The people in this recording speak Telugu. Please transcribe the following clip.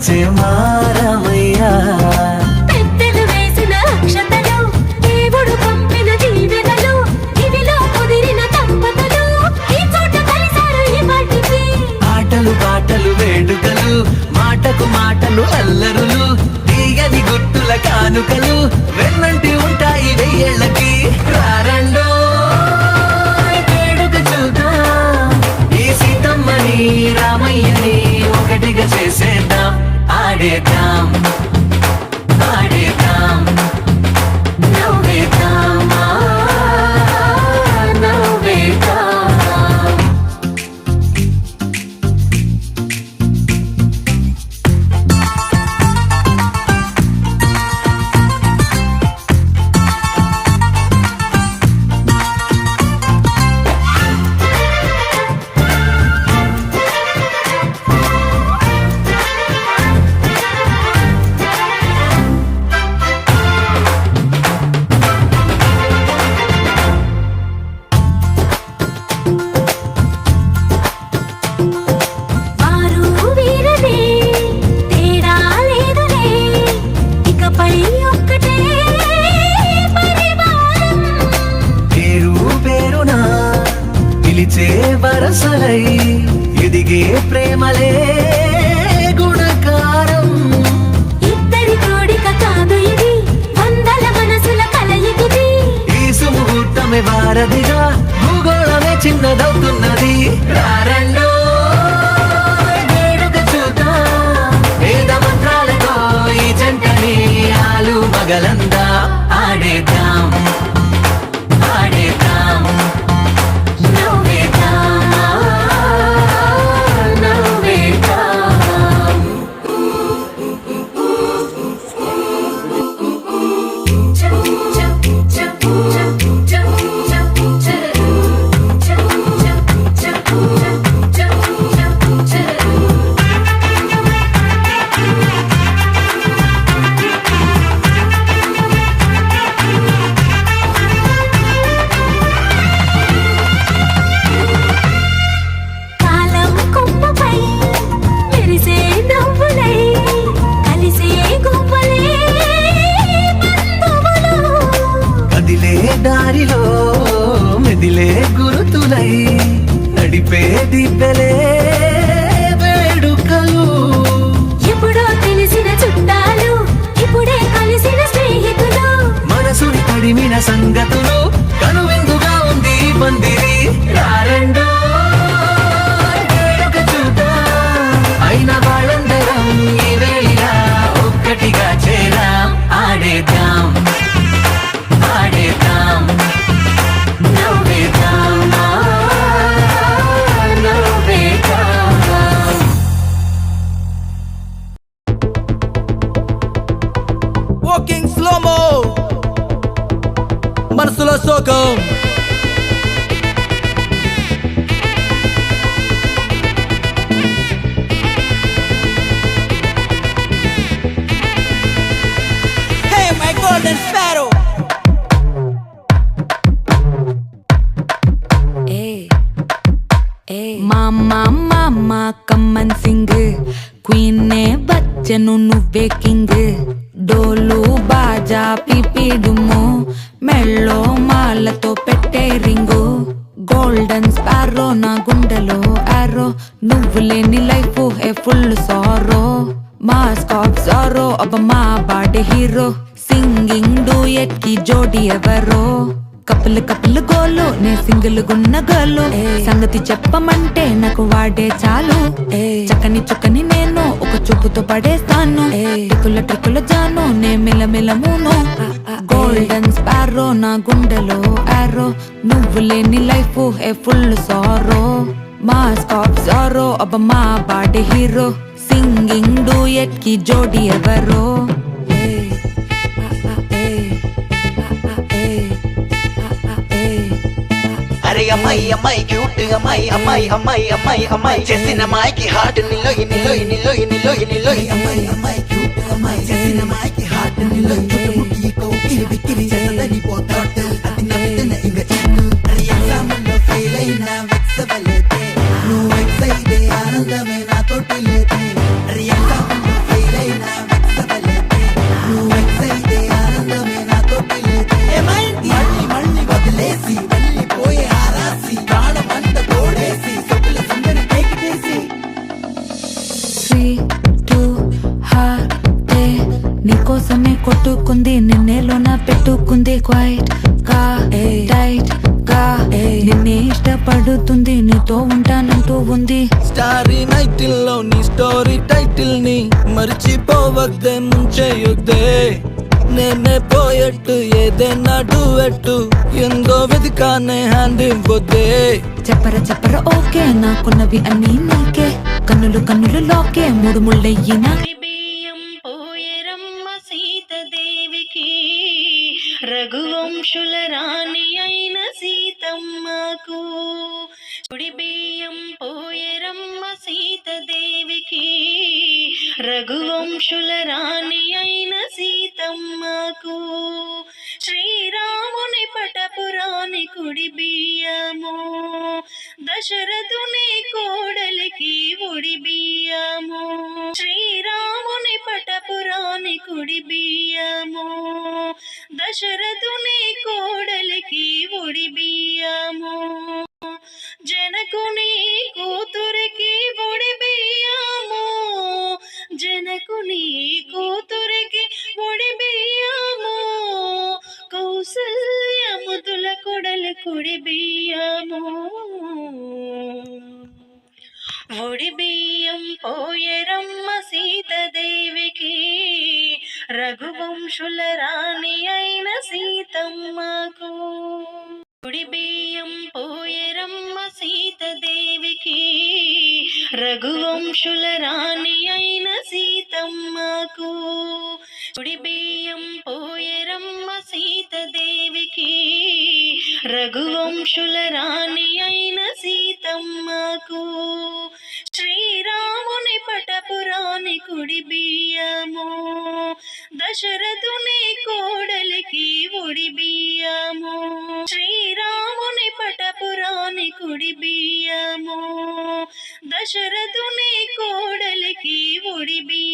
వచ్చే మారమయ్యా పెద్దలు వేసిన అక్షతలు దేవుడు పంపిన దీవెనలు ఇవిలో కుదిరిన దంపతులు ఈ చోట కలిసారు ఈ పాటికి ఆటలు పాటలు వేడుకలు మాటకు మాటలు అల్లరులు తీయని గుర్తుల కానుకలు వెన్నంటి ఉంటాయి వెయ్యేళ్ళకి రారండో వేడుక చూద్దాం ఈ సీతమ్మని రామయ్యని ఒకటిగా చేసేద్దాం ఆడేద్దాం ఆడేద్దాం నవ్వేద్దాం నవ్వేద్దాం వారు వీరలే తేడా లేదులే ఇకపై ఒక్కటే పరివారం పేరు పేరున పిలిచే వరసలై ఎదిగే ప్రేమలే గుణకారం ఇద్దరి కోడిక కాదు ఇది వందల మనసుల కలయికిది ఈ సుముహూర్తమే వారధిగా భూగోళమే చిన్నదవుతున్నది రారండో వేడుక చూద్దాం వేద మంత్రాలతో ఈ జంటని ఆలు మగలందా ఆడేద్దాం ఆడేద్దాం నవ్వేద్దాం నవ్వేద్దాం కాలం కొమ్మపై మెరిసే నవ్వులై కలిసే గువ్వలే బంధువులు కదిలే దారిలో మెదిలే గురుతులై నడిపే దిబ్బెలే వేడుకలు ఎప్పుడో తెలిసిన చుట్టాలు ఇప్పుడే కలిసిన స్నేహితులు మనసుని తడిమిన సంగతులు కనువిందుగా ఉంది ఈ పందిరి రారండో వేడుక చూద్దాం అయిన వాళ్ళందరం ఈ వేళ ఒక్కటిగా చేరాం ఆడేద్దాం ఆడేద్దాం నవ్వేద్దాం నవ్వేద్దాం వాకింగ్ స్లోమో మనసులో శోకం Hey my golden sparrow మామ కమ్మన్ సింగ్ క్వీన్ నే బచ్చను నువ్వే కింగ్ డోలు బాజా పిపిడుము మెళ్ళో మాలతో పెట్టే రింగు గోల్డెన్ స్పారో నా గుండెలో ఆరో నువ్వు లేని life A full sorrow mask of sorrow అబ్బ మా బాడీ హీరో సింగింగ్ డూయట్ కి జోడి ఎవరో కప్పులు కప్పులు గోలు నే సింగిల్ గున్న గోలు సంగతి చెప్పమంటే నాకు వాడే చాలు చక్కని చుక్కని నేను ఒక చూపుతో పడేస్తాను ట్రిక్కుల ట్రిక్కుల జాను నే మిలమిల మూను గోల్డెన్ స్పారో నా గుండెలో ఆరో నువ్వు లేని life A full sorrow mask of sorrow అబ్బ మా బాడీ హీరో సింగింగ్ డూయట్ కి జోడి ఎవరో అరే అమ్మాయి అమ్మాయి క్యూట్ అమ్మాయి అమ్మాయి అమ్మాయి అమ్మాయి అమ్మాయి చేసిన అమ్మాయికి హార్ట్ నిలోయి నిలోయి నిలోయి నిలోయి నిలోయి అమ్మాయి అమ్మాయి క్యూట్ అమ్మాయి చేసిన అమ్మాయికి హార్ట్ నిలోయి చుట్టుముట్టి కోకిలి బిక్కిరి చేసదని పోతాడు అది నవ్వుతున్న ఇంక చెట్టు అరే ఎగ్జామ్లో ఫెయిల్ అయినా వెక్సవలేదే నువ్వు వెక్స్ అయితే ఆనందమే నాతోటి లేదే అరే ఎగ్జామ్లో కోసమే కొట్టుకుంది నిన్నేలోన పెట్టుకుంది క్వైట్ గా టైట్ గా నిన్నే ఇష్టపడుతుంది నీతో ఉంటానంటూ ఉంది స్టారీ నైటిల్ లో నీ స్టోరీ టైటిల్ ని మర్చిపోవద్దే ముంచేయొద్దే నేనే పోయట్టు ఏదైనా డూయట్టు ఎందో వెతికానే హ్యాండ్ ఇవ్వొద్దే చెప్పర ఓకే నాకున్నవి అన్నీ నీకే కన్నులు కన్నులు లోకే మూడు ముళ్ళయ్యినా బియ్యం పోయరమ్మ సీతదేవికి రఘువంశుల రాణి అయిన సీతమ్మకు కుడి బియ్యం పోయరమ్మ సీతదేవికి రఘువంశుల రాణి అయిన సీతమ్మకు శ్రీరాముని పటపురాణి కుడి బియ్యము దశరథుని కోడలికి ఉడి బియ్యము శ్రీరాముని పటపురాణి కుడి బియ్యము దశరథుని కోడలికి ఉడి బియ్యము జనకుని కూతురికి ఉడి బియ్యము జనకుని కూతురికి ఉడి బియ్యము కౌసల్యముదుల కొడలు కుడి బియ్యము ఒడి బియ్యం పోయరమ్మ సీతదేవికి రఘువంశుల రాణి అయిన సీతమ్మకు ఒడి బియ్యం పోయరమ్మ సీతదేవికి రఘువంశుల రాణి అయిన సీతమ్మకు ఒడి బియ్యం పోయరమ్మ సీతదేవికి రఘువంశుల రాణి అయిన సీతమ్మకు శ్రీరాముని పటపురాణి కుడి బియ్యము దశరథుని కోడలికి ఉడి బియ్యము శ్రీరాముని పటపురాణి కుడి బియ్యము దశరథుని కోడలికి ఉడి బియ్యము